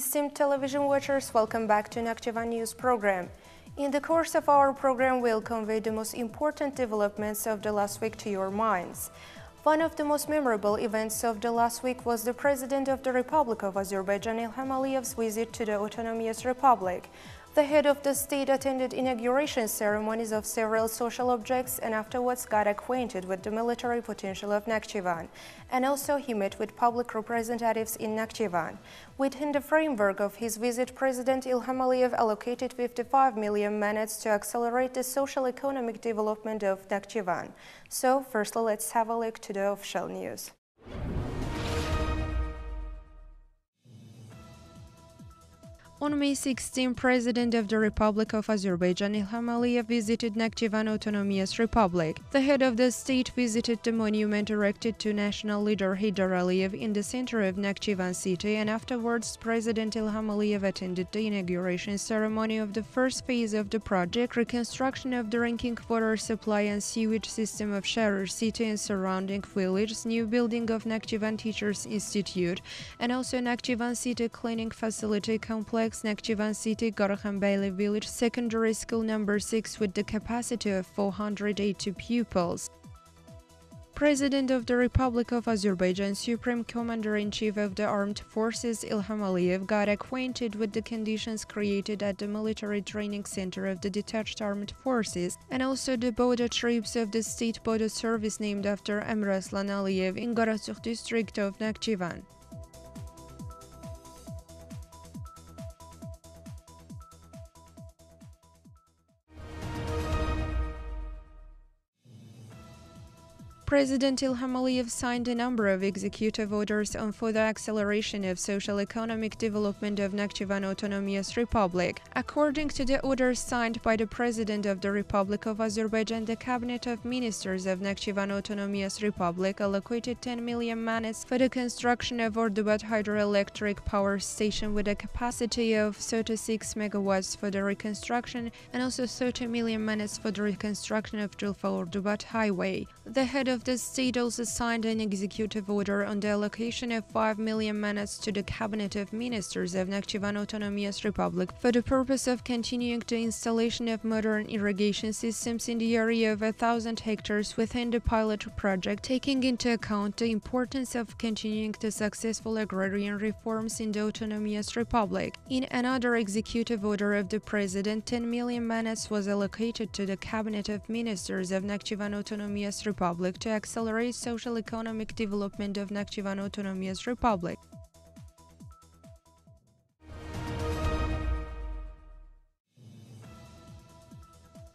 Esteemed television watchers, welcome back to Nakhchivan News program. In the course of our program, we'll convey the most important developments of the last week to your minds. One of the most memorable events of the last week was the President of the Republic of Azerbaijan, Ilham Aliyev's visit to the autonomous republic. The head of the state attended inauguration ceremonies of several social objects and afterwards got acquainted with the military potential of Nakhchivan. And also he met with public representatives in Nakhchivan. Within the framework of his visit, President Ilham Aliyev allocated 55 million manats to accelerate the social-economic development of Nakhchivan. So, firstly, let's have a look to the official news. On May 16, President of the Republic of Azerbaijan Ilham Aliyev visited Nakhchivan Autonomous Republic. The head of the state visited the monument erected to national leader Heydar Aliyev in the center of Nakhchivan city, and afterwards President Ilham Aliyev attended the inauguration ceremony of the first phase of the project, reconstruction of the drinking water supply and sewage system of Sharir city and surrounding villages, new building of Nakhchivan Teachers Institute, and also Nakhchivan City Cleaning Facility Complex, Nakhchivan City Gorakhanbeyli Village Secondary School No. 6 with the capacity of 482 pupils. President of the Republic of Azerbaijan, Supreme Commander-in-Chief of the Armed Forces Ilham Aliyev got acquainted with the conditions created at the military training center of the detached armed forces and also the border troops of the state border service named after Emir Aslan Aliyev in Karasuk district of Nakhchivan. President Ilham Aliyev signed a number of executive orders on further acceleration of social-economic development of Nakhchivan Autonomous Republic. According to the orders signed by the President of the Republic of Azerbaijan, the Cabinet of Ministers of Nakhchivan Autonomous Republic allocated 10 million manats for the construction of Ordubat hydroelectric power station with a capacity of 36 megawatts for the reconstruction and also 30 million manats for the reconstruction of Julfa-Ordubat highway. The head of the state also signed an executive order on the allocation of 5 million manats to the Cabinet of Ministers of Nakhchivan Autonomous Republic for the purpose of continuing the installation of modern irrigation systems in the area of 1,000 hectares within the pilot project, taking into account the importance of continuing the successful agrarian reforms in the Autonomous Republic. In another executive order of the President, 10 million manats was allocated to the Cabinet of Ministers of Nakhchivan Autonomous Republic to accelerate social-economic development of Nakhchivan Autonomous Republic.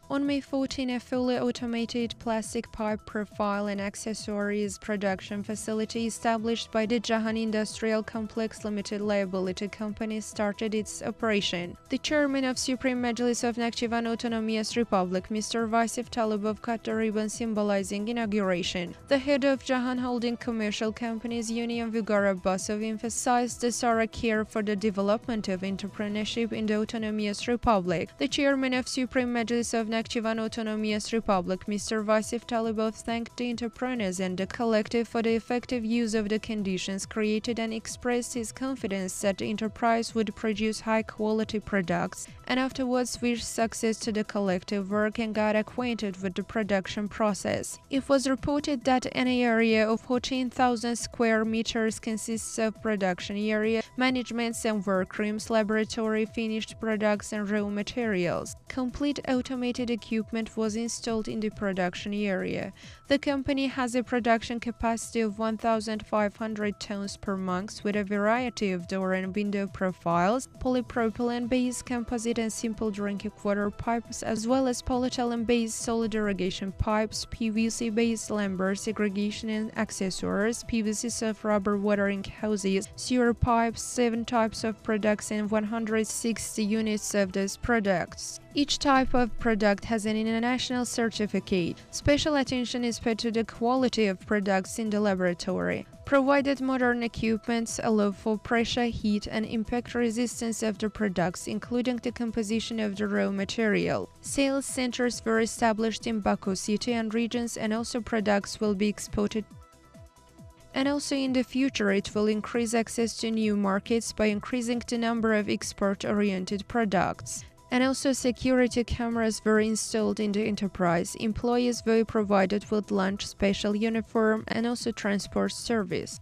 On May 14, a fully automated plastic pipe profile and accessories production facility established by the Jahan Industrial Complex Limited Liability Company started its operation. The chairman of Supreme Majlis of Nakhchivan Autonomous Republic, Mr. Vasif Talibov, cut the ribbon symbolizing inauguration. The head of Jahan Holding Commercial Companies Union, Vigor Abbasov, emphasized the thorough care for the development of entrepreneurship in the Autonomous Republic. The chairman of Supreme Majlis of Nakhchivan Autonomous Republic, Mr. Vasif Talibov, thanked the entrepreneurs and the collective for the effective use of the conditions created and expressed his confidence that the enterprise would produce high-quality products, and afterwards wished success to the collective work and got acquainted with the production process. It was reported that an area of 14,000 square meters consists of production area, managements and workrooms, laboratory, finished products and raw materials. Complete automated equipment was installed in the production area. The company has a production capacity of 1,500 tons per month with a variety of door and window profiles, polypropylene-based composite and simple drinking water pipes, as well as polyethylene-based solid irrigation pipes, PVC-based lumber segregation and accessories, PVC soft-rubber watering hoses, sewer pipes, 7 types of products and 160 units of these products. Each type of product has an international certificate. Special attention is paid to the quality of products in the laboratory. Provided modern equipments allow for pressure, heat, and impact resistance of the products, including the composition of the raw material. Sales centers were established in Baku city and regions, and also products will be exported And also in the future, it will increase access to new markets by increasing the number of export-oriented products. And also security cameras were installed in the enterprise. Employees were provided with lunch, special uniform, and also transport service.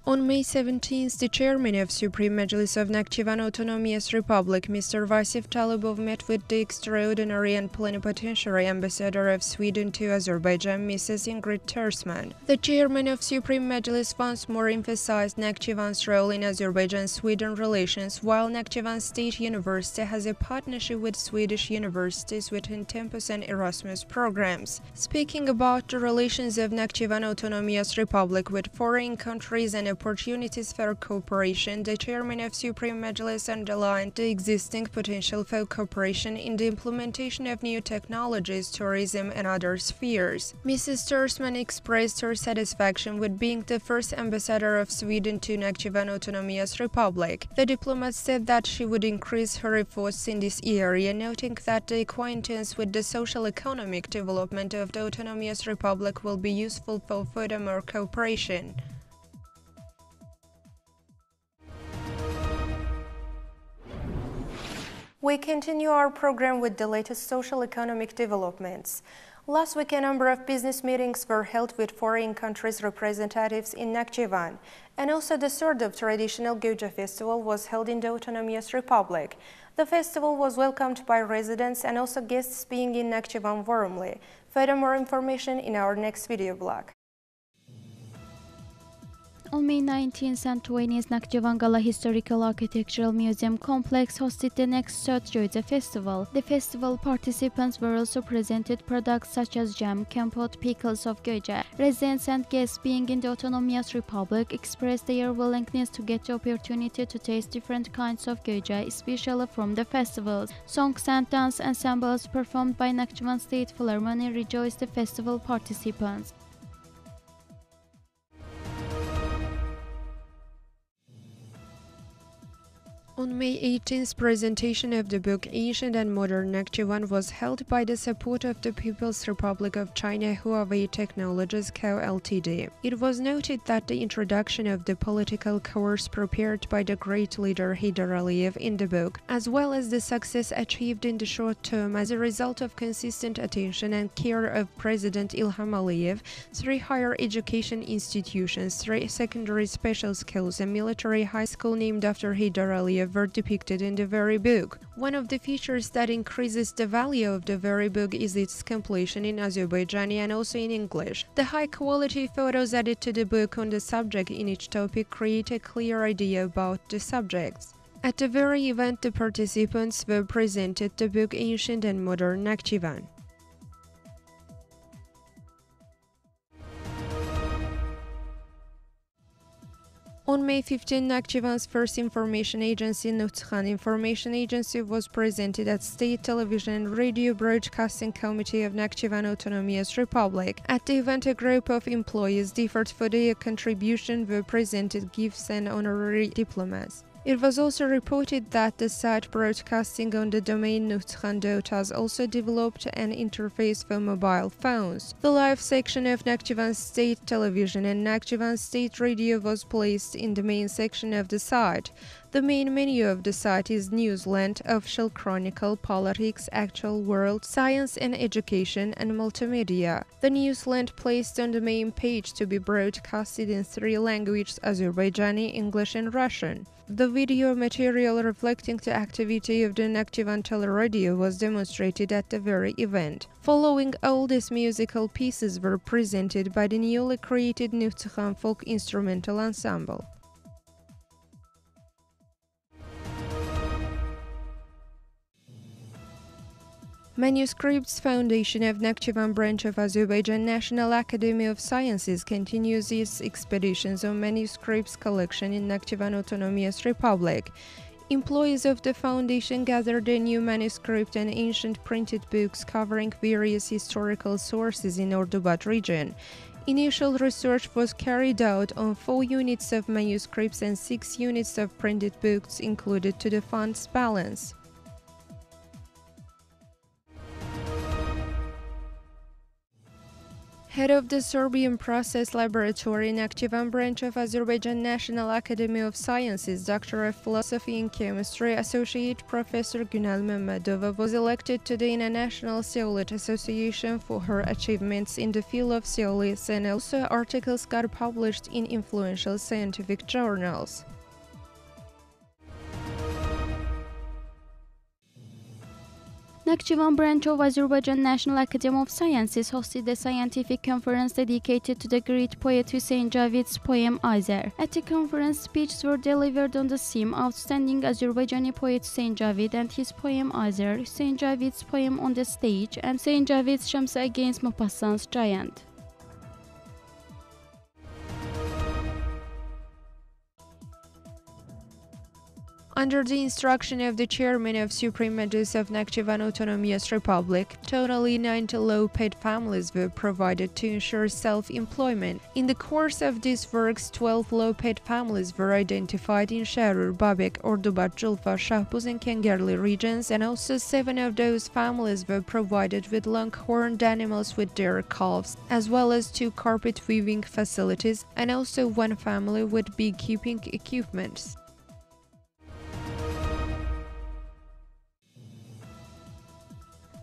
On May 17th, the chairman of Supreme Majlis of Nakhchivan Autonomous Republic, Mr. Vasif Talibov, met with the extraordinary and plenipotentiary ambassador of Sweden to Azerbaijan, Mrs. Ingrid Tersman. The chairman of Supreme Majlis once more emphasized Nakhchivan's role in Azerbaijan-Sweden relations, while Nakhchivan State University has a partnership with Swedish universities within Tempus and Erasmus programs. Speaking about the relations of Nakhchivan Autonomous Republic with foreign countries and opportunities for cooperation, the chairman of Supreme Majlis underlined the existing potential for cooperation in the implementation of new technologies, tourism, and other spheres. Mrs. Tersman expressed her satisfaction with being the first ambassador of Sweden to Nakhchivan Autonomous Republic. The diplomat said that she would increase her efforts in this area, noting that the acquaintance with the social-economic development of the Autonomous Republic will be useful for furthermore cooperation. We continue our program with the latest social-economic developments. Last week, a number of business meetings were held with foreign countries' representatives in Nakhchivan, and also the sort of traditional Goja festival was held in the Autonomous Republic. The festival was welcomed by residents and also guests being in Nakhchivan warmly. Further information in our next video blog. On May 19th and 20th, Nakhchivan Gala Historical Architectural Museum Complex hosted the next third Goja Festival. The festival participants were also presented products such as jam, kompot, pickles of Goja. Residents and guests being in the Autonomous Republic expressed their willingness to get the opportunity to taste different kinds of Goja, especially from the festivals. Songs and dance ensembles performed by Nakhchivan State Philharmonic rejoiced the festival participants. On May 18th, presentation of the book Ancient and Modern Nakhchivan was held by the support of the People's Republic of China Huawei Technologies Co. Ltd. It was noted that the introduction of the political course prepared by the great leader Heydar Aliyev in the book, as well as the success achieved in the short term as a result of consistent attention and care of President Ilham Aliyev, 3 higher education institutions, 3 secondary special schools, and military high school named after Heydar Aliyev were depicted in the very book. One of the features that increases the value of the very book is its completion in Azerbaijani and also in English. The high-quality photos added to the book on the subject in each topic create a clear idea about the subjects. At the very event, the participants were presented the book Ancient and Modern Nakhchivan. On May 15, Nakhchivan's first information agency, Nutkhan Information Agency, was presented at State Television and Radio Broadcasting Committee of Nakhchivan Autonomous Republic. At the event, a group of employees differed for their contribution were presented gifts and honorary diplomas. It was also reported that the site broadcasting on the domain Nutkhan.dot has also developed an interface for mobile phones. The live section of Nakhchivan State Television and Nakhchivan State Radio was placed in the main section of the site. The main menu of the site is Newsland, Official Chronicle, Politics, Actual World, Science and Education, and Multimedia. The Newsland placed on the main page to be broadcasted in 3 languages: Azerbaijani, English, and Russian. The video material reflecting the activity of the Nakhchivan Teleradio was demonstrated at the very event. Following, all these musical pieces were presented by the newly created Nutkhan Folk Instrumental Ensemble. Manuscripts Foundation of Nakhchivan branch of Azerbaijan National Academy of Sciences continues its expeditions on manuscripts collection in Nakhchivan Autonomous Republic. Employees of the foundation gathered a new manuscript and ancient printed books covering various historical sources in Ordubat region. Initial research was carried out on 4 units of manuscripts and 6 units of printed books included to the fund's balance. Head of the Serbian Process Laboratory, Nakhchivan branch of Azerbaijan National Academy of Sciences, Doctor of Philosophy and Chemistry, Associate Professor Günal Mehmedova, was elected today in a National Zeolite Association for her achievements in the field of zeolites, and also articles got published in influential scientific journals. Nakhchivan branch of Azerbaijan National Academy of Sciences hosted a scientific conference dedicated to the great poet Hüseyin Javid's poem Azer. At the conference, speeches were delivered on the theme Outstanding Azerbaijani Poet Hüseyin Javid and his poem Azer, Hüseyin Javid's poem on the stage, and Hüseyin Javid's Shamsa against Mopassan's giant. Under the instruction of the chairman of Supreme Majlis of Nakhchivan Autonomous Republic, totally 90 low-paid families were provided to ensure self-employment. In the course of these works, 12 low-paid families were identified in Sharur, Babek, Ordubat, Julfa, Shahbuz and Kengerli regions, and also 7 of those families were provided with long-horned animals with their calves, as well as 2 carpet weaving facilities, and also 1 family with beekeeping equipment.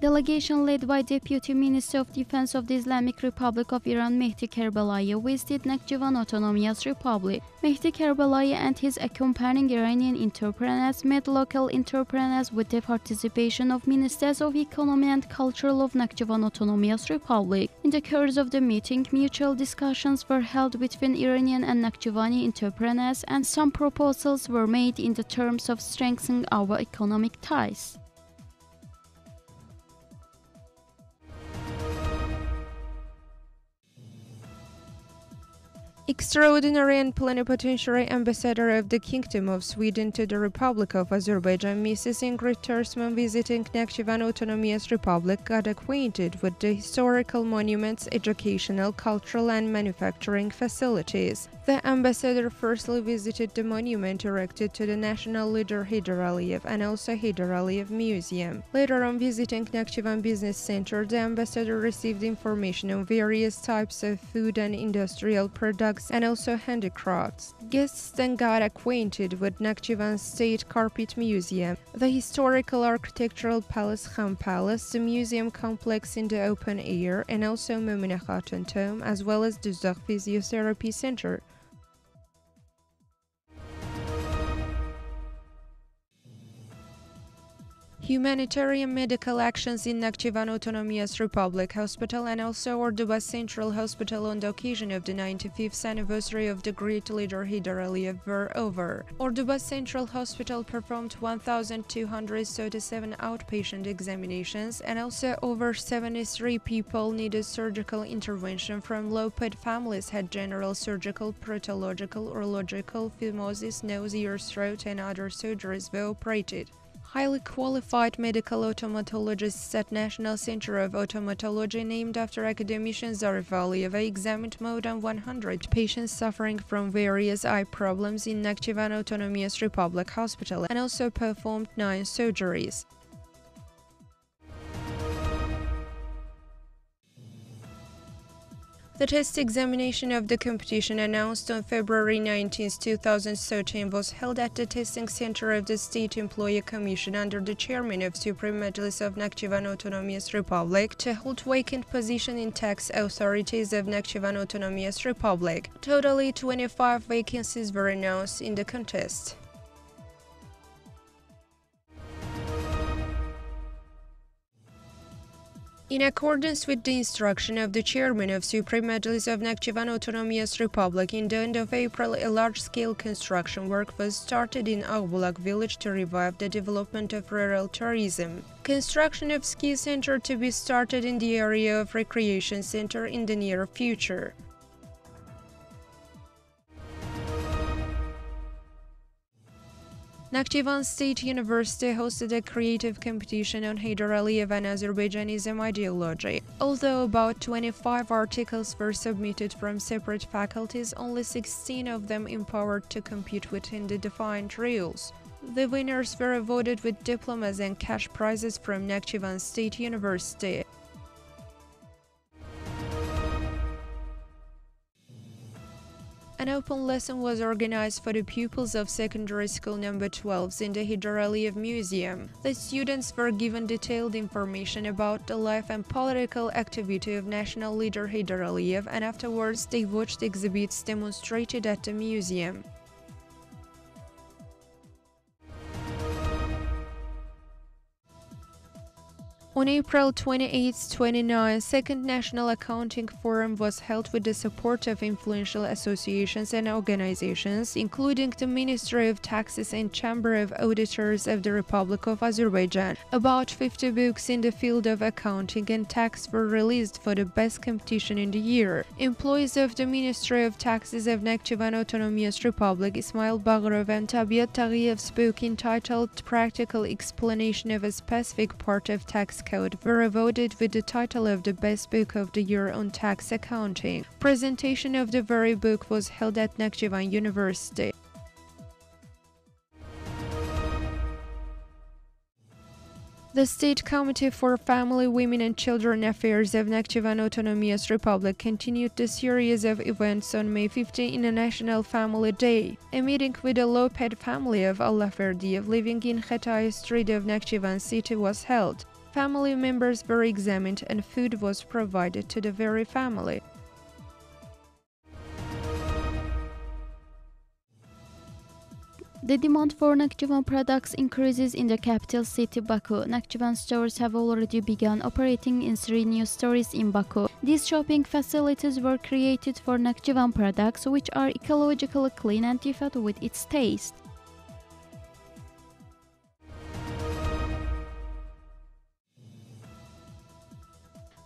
Delegation led by Deputy Minister of Defense of the Islamic Republic of Iran Mehdi Kerbelayi visited Nakhchivan Autonomous Republic. Mehdi Kerbelayi and his accompanying Iranian entrepreneurs met local entrepreneurs with the participation of Ministers of Economy and Culture of Nakhchivan Autonomous Republic. In the course of the meeting, mutual discussions were held between Iranian and Nakhchivani entrepreneurs, and some proposals were made in the terms of strengthening our economic ties. Extraordinary and Plenipotentiary Ambassador of the Kingdom of Sweden to the Republic of Azerbaijan, Mrs. Ingrid Tersman, visiting Nakhchivan Autonomous Republic, got acquainted with the historical monuments, educational, cultural and manufacturing facilities. The ambassador firstly visited the monument erected to the national leader Heydar Aliyev and also Heydar Aliyev Museum. Later on, visiting Nakhchivan Business Center, the ambassador received information on various types of food and industrial products and also handicrafts. Guests then got acquainted with Nakhchivan State Carpet Museum, the historical architectural palace Khan Palace, the museum complex in the open air, and also Momina Khatun Tomb, as well as the Zagh Physiotherapy Center. Humanitarian medical actions in Nakhchivan Autonomous Republic Hospital and also Orduba Central Hospital on the occasion of the 95th anniversary of the great leader Heydar Aliyev were over. Orduba Central Hospital performed 1,237 outpatient examinations, and also over 73 people needed surgical intervention from low-paid families, had general surgical, proctological, urological, phimosis, nose, ear, throat and other surgeries were operated. Highly qualified medical automatologists at National Center of Automatology, named after academician Zarif Aliyeva, examined more than 100 patients suffering from various eye problems in Nakhchivan Autonomous Republic Hospital and also performed 9 surgeries. The test examination of the competition, announced on February 19, 2013, was held at the testing center of the State Employee Commission under the chairman of Supreme Majlis of Nakhchivan Autonomous Republic to hold vacant position in tax authorities of Nakhchivan Autonomous Republic. Totally 25 vacancies were announced in the contest. In accordance with the instruction of the chairman of Supreme Majlis of Nakhchivan Autonomous Republic, in the end of April, a large-scale construction work was started in Ağbulak village to revive the development of rural tourism. Construction of ski center to be started in the area of recreation center in the near future. Nakhchivan State University hosted a creative competition on Heydar Aliyev and Azerbaijanism ideology. Although about 25 articles were submitted from separate faculties, only 16 of them empowered to compete within the defined rules. The winners were awarded with diplomas and cash prizes from Nakhchivan State University. open lesson was organized for the pupils of secondary school number 12 in the Heydar Aliyev Museum. The students were given detailed information about the life and political activity of national leader Heydar Aliyev, and afterwards they watched exhibits demonstrated at the museum. On April 28-29, Second National Accounting Forum was held with the support of influential associations and organizations, including the Ministry of Taxes and Chamber of Auditors of the Republic of Azerbaijan. About 50 books in the field of accounting and tax were released for the best competition in the year. Employees of the Ministry of Taxes of Nakhchivan Autonomous Republic, Ismail Baghrov and Tabiat Taghiyev's book entitled Practical Explanation of a Specific Part of Tax Code were awarded with the title of the best book of the year on tax accounting. Presentation of the very book was held at Nakhchivan University. The State Committee for Family, Women and Children Affairs of Nakhchivan Autonomous Republic continued the series of events on May 15 International Family Day. A meeting with the low-paid family of Allaferdiyev living in Khatay Street of Nakhchivan city was held. Family members were examined and food was provided to the very family. The demand for Nakhchivan products increases in the capital city Baku. Nakhchivan stores have already begun operating in 3 new stores in Baku. These shopping facilities were created for Nakhchivan products, which are ecologically clean and different with its taste.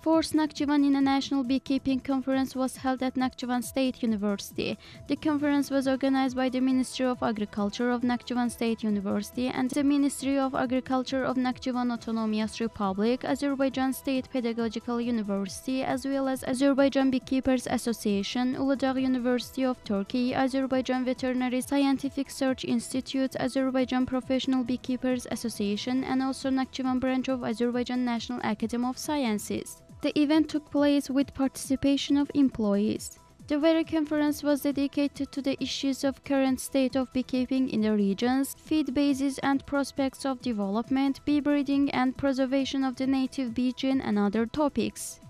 Fourth Nakhchivan International Beekeeping Conference was held at Nakhchivan State University. The conference was organized by the Ministry of Agriculture of Nakhchivan State University and the Ministry of Agriculture of Nakhchivan Autonomous Republic, Azerbaijan State Pedagogical University, as well as Azerbaijan Beekeepers Association, Uludağ University of Turkey, Azerbaijan Veterinary Scientific Research Institute, Azerbaijan Professional Beekeepers Association, and also Nakhchivan branch of Azerbaijan National Academy of Sciences. The event took place with participation of employees. The very conference was dedicated to the issues of current state of beekeeping in the regions, feed bases and prospects of development, bee breeding and preservation of the native bee gene and other topics.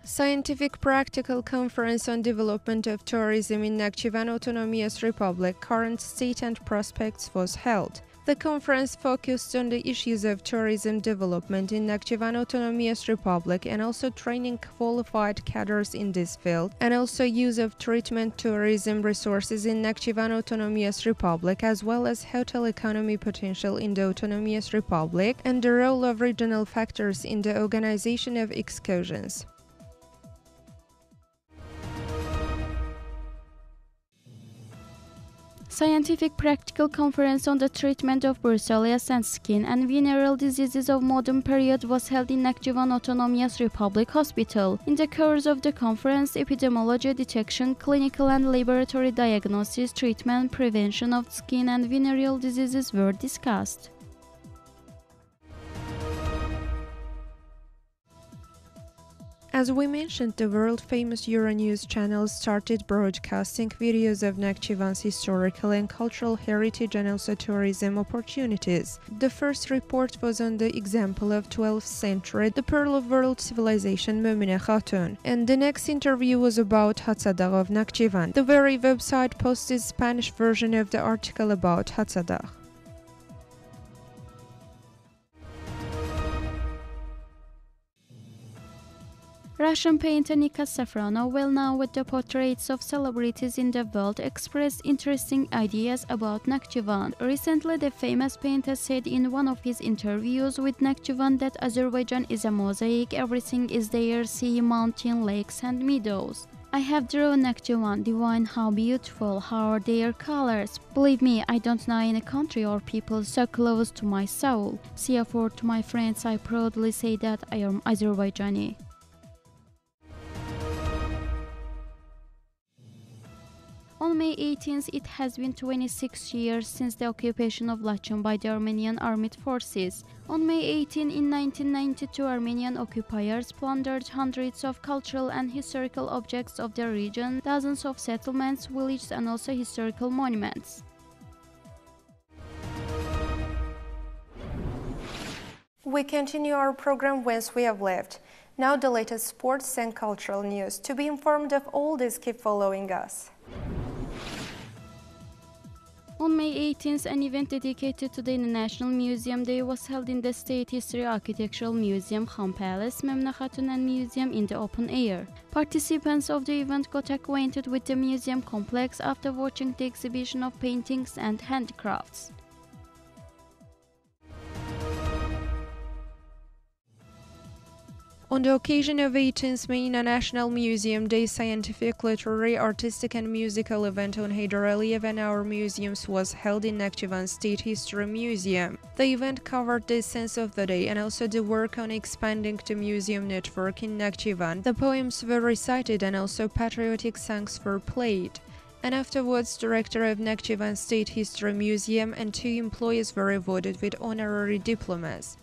Scientific Practical Conference on Development of Tourism in Nakhchivan Autonomous Republic, Current State and Prospects was held. The conference focused on the issues of tourism development in Nakhchivan Autonomous Republic and also training qualified cadres in this field, and also use of treatment tourism resources in Nakhchivan Autonomous Republic, as well as hotel economy potential in the Autonomous Republic and the role of regional factors in the organization of excursions. Scientific Practical Conference on the Treatment of Brucellosis and Skin and Venereal Diseases of Modern Period was held in Nakhchivan Autonomous Republic Hospital. In the course of the conference, epidemiology, detection, clinical and laboratory diagnosis, treatment, prevention of skin and venereal diseases were discussed. As we mentioned, the world-famous Euronews channel started broadcasting videos of Nakhchivan's historical and cultural heritage and also tourism opportunities. The first report was on the example of 12th century, the pearl of world civilization Mo'mina Khatun, and the next interview was about Hatzadag of Nakhchivan. The very website posted Spanish version of the article about Hatzadag. Russian painter Nika Safronov, well known with the portraits of celebrities in the world, expressed interesting ideas about Nakhchivan. Recently, the famous painter said in one of his interviews with Nakhchivan that Azerbaijan is a mosaic, everything is there, sea, mountain, lakes and meadows. I have drawn Nakhchivan, divine, how beautiful, how are their colors. Believe me, I don't know any country or people so close to my soul. Therefore, to my friends, I proudly say that I am Azerbaijani. On May 18th, it has been 26 years since the occupation of Lachin by the Armenian armed forces. On May 18 in 1992, Armenian occupiers plundered hundreds of cultural and historical objects of the region, dozens of settlements, villages, and also historical monuments. We continue our program whence we have left. Now the latest sports and cultural news. To be informed of all this, keep following us. On May 18th, an event dedicated to the International Museum Day was held in the State History Architectural Museum, Khan Palace, Memna Khatunan Museum in the open air. Participants of the event got acquainted with the museum complex after watching the exhibition of paintings and handicrafts. On the occasion of 18th May International Museum Day, scientific, literary, artistic and musical event on Heydar Aliyev and our museums was held in Nakhchivan State History Museum. The event covered the essence of the day and also the work on expanding the museum network in Nakhchivan. The poems were recited and also patriotic songs were played. And afterwards, director of Nakhchivan State History Museum and 2 employees were awarded with honorary diplomas.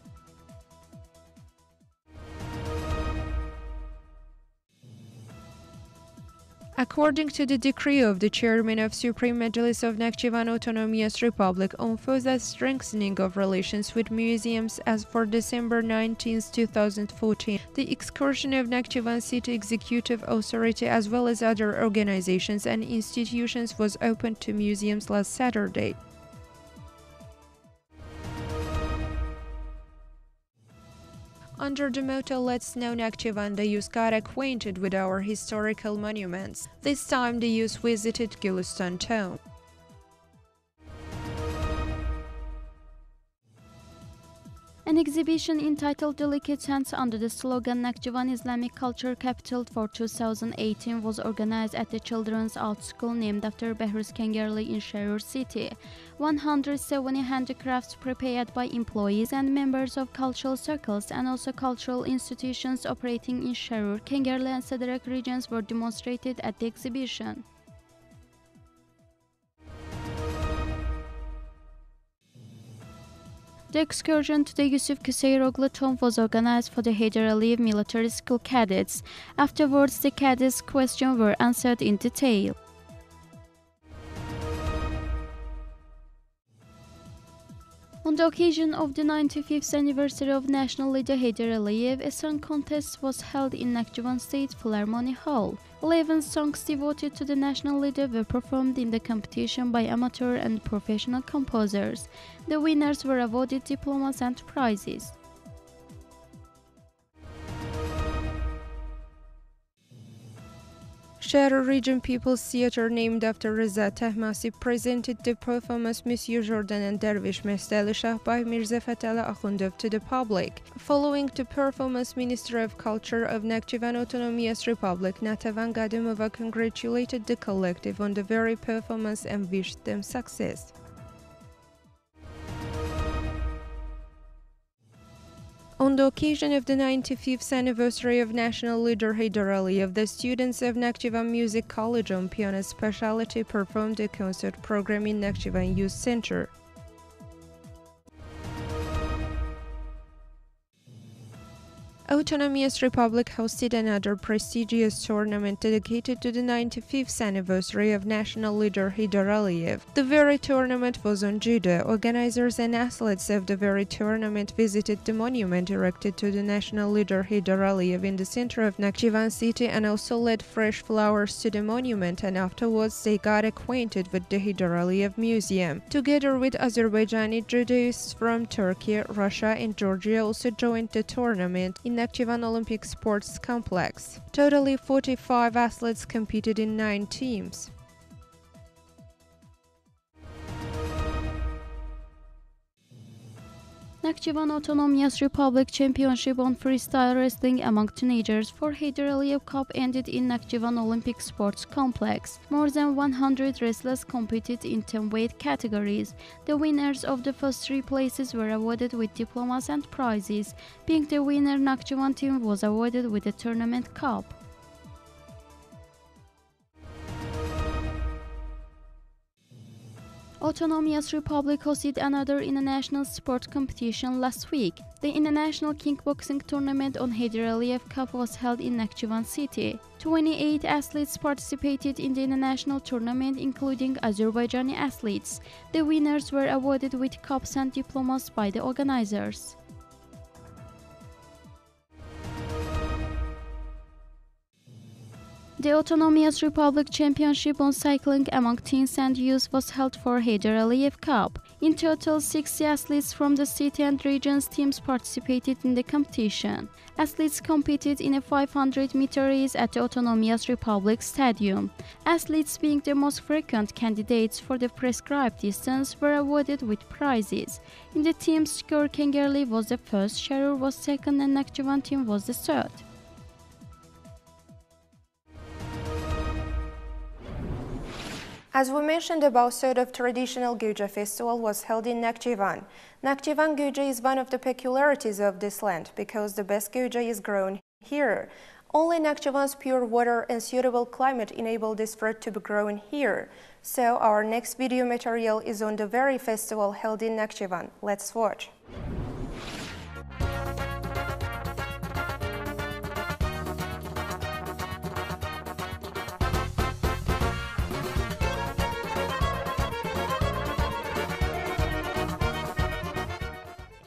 According to the decree of the chairman of Supreme Majlis of Nakhchivan Autonomous Republic on further strengthening of relations with museums as for December 19, 2014, the excursion of Nakhchivan City Executive Authority as well as other organizations and institutions was opened to museums last Saturday. Under the motto Let's Know Nakhchivan, the youth got acquainted with our historical monuments. This time the youth visited Gülistan Tomb. An exhibition entitled Delicate Hands under the slogan Nakhchivan Islamic Culture Capital for 2018 was organized at the Children's Art School named after Behruz Kengerli in Sherur City. 170 handicrafts prepared by employees and members of cultural circles and also cultural institutions operating in Sherur, Kengerli and Sederek regions were demonstrated at the exhibition. The excursion to the Yusuf Küseyroglu tomb was organized for the Heydar Aliyev Military School cadets. Afterwards, the cadets' questions were answered in detail. On the occasion of the 95th anniversary of national leader Heydar Aliyev, a song contest was held in Nakhchivan State Philharmonic Hall. 11 songs devoted to the national leader were performed in the competition by amateur and professional composers. The winners were awarded diplomas and prizes. Sherur Region People's Theatre, named after Reza Tahmasib, presented the performance Monsieur Jordan and Dervish Mestel Shah by Mirza Fatala Akhundov to the public. Following the performance, Minister of Culture of Nakhchivan Autonomous Republic, Natavan Gadimova, congratulated the collective on the very performance and wished them success. On the occasion of the 95th anniversary of national leader Heydar Aliyev, the students of Nakhchivan Music College on piano specialty performed a concert program in Nakhchivan Youth Center. Autonomous Republic hosted another prestigious tournament dedicated to the 95th anniversary of national leader Heydar Aliyev. The very tournament was on judo. Organizers and athletes of the very tournament visited the monument erected to the national leader Heydar Aliyev in the center of Nakhchivan city and also led fresh flowers to the monument, and afterwards they got acquainted with the Heydar Aliyev Museum. Together with Azerbaijani judoists from Turkey, Russia and Georgia also joined the tournament in Nakhchivan Olympic Sports Complex. Totally 45 athletes competed in 9 teams. Nakhchivan Autonomous Republic Championship on Freestyle Wrestling among teenagers for Heydar Aliyev Cup ended in Nakhchivan Olympic Sports Complex. More than 100 wrestlers competed in 10 weight categories. The winners of the first 3 places were awarded with diplomas and prizes. Being the winner, Nakhchivan team was awarded with the tournament cup. Autonomous Republic hosted another international sport competition last week. The International Kickboxing Tournament on Heydar Aliyev Cup was held in Nakhchivan city. 28 athletes participated in the international tournament, including Azerbaijani athletes. The winners were awarded with cups and diplomas by the organizers. The Autonomous Republic Championship on cycling among teens and youth was held for Heydar Aliyev Cup. In total, 60 athletes from the city and regions teams participated in the competition. Athletes competed in a 500-meter race at the Autonomous Republic Stadium. Athletes, being the most frequent candidates for the prescribed distance, were awarded with prizes. In the team score, Kengerli was the first, Sharur was second, and Nakhchivan team was the third. As we mentioned above, sort of traditional Guja festival was held in Nakhchivan. Nakhchivan Guja is one of the peculiarities of this land because the best Guja is grown here. Only Nakhchivan's pure water and suitable climate enable this fruit to be grown here. So our next video material is on the very festival held in Nakhchivan. Let's watch.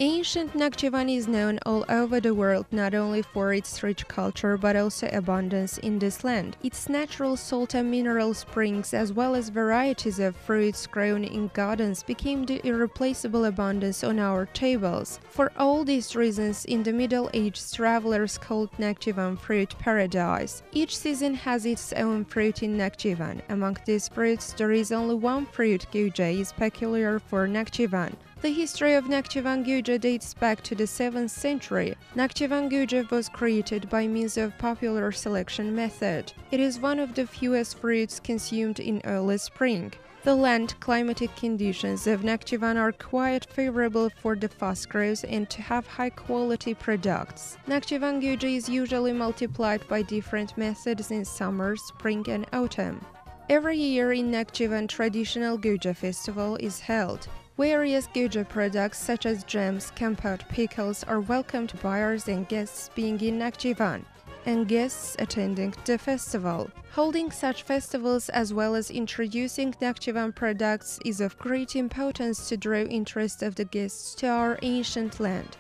Ancient Nakhchivan is known all over the world not only for its rich culture but also abundance in this land. Its natural salt and mineral springs as well as varieties of fruits grown in gardens became the irreplaceable abundance on our tables. For all these reasons, in the Middle Ages, travelers called Nakhchivan fruit paradise. Each season has its own fruit in Nakhchivan. Among these fruits, there is only one fruit, Guja, is peculiar for Nakhchivan. The history of Nakhchivan Guja dates back to the 7th century. Nakhchivan Guja was created by means of popular selection method. It is one of the fewest fruits consumed in early spring. The land climatic conditions of Nakhchivan are quite favorable for the fast growth and to have high-quality products. Nakhchivan Guja is usually multiplied by different methods in summer, spring and autumn. Every year in Nakhchivan, traditional Guja festival is held. Various Guja products such as jams, compote, pickles are welcomed buyers and guests being in Nakhchivan, and guests attending the festival. Holding such festivals as well as introducing Nakhchivan products is of great importance to draw interest of the guests to our ancient land.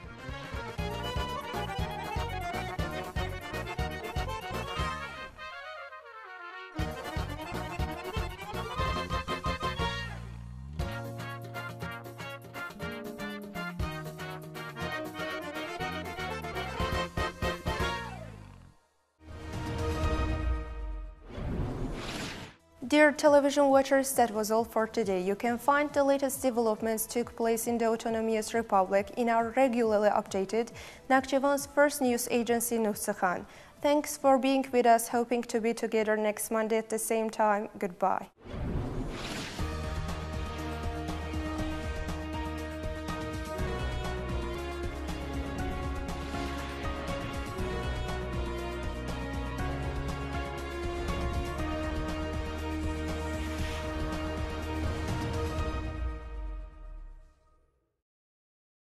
Dear television watchers, that was all for today. You can find the latest developments took place in the Autonomous Republic in our regularly updated Nakhchivan's first news agency, Nusahan. Thanks for being with us, hoping to be together next Monday at the same time. Goodbye.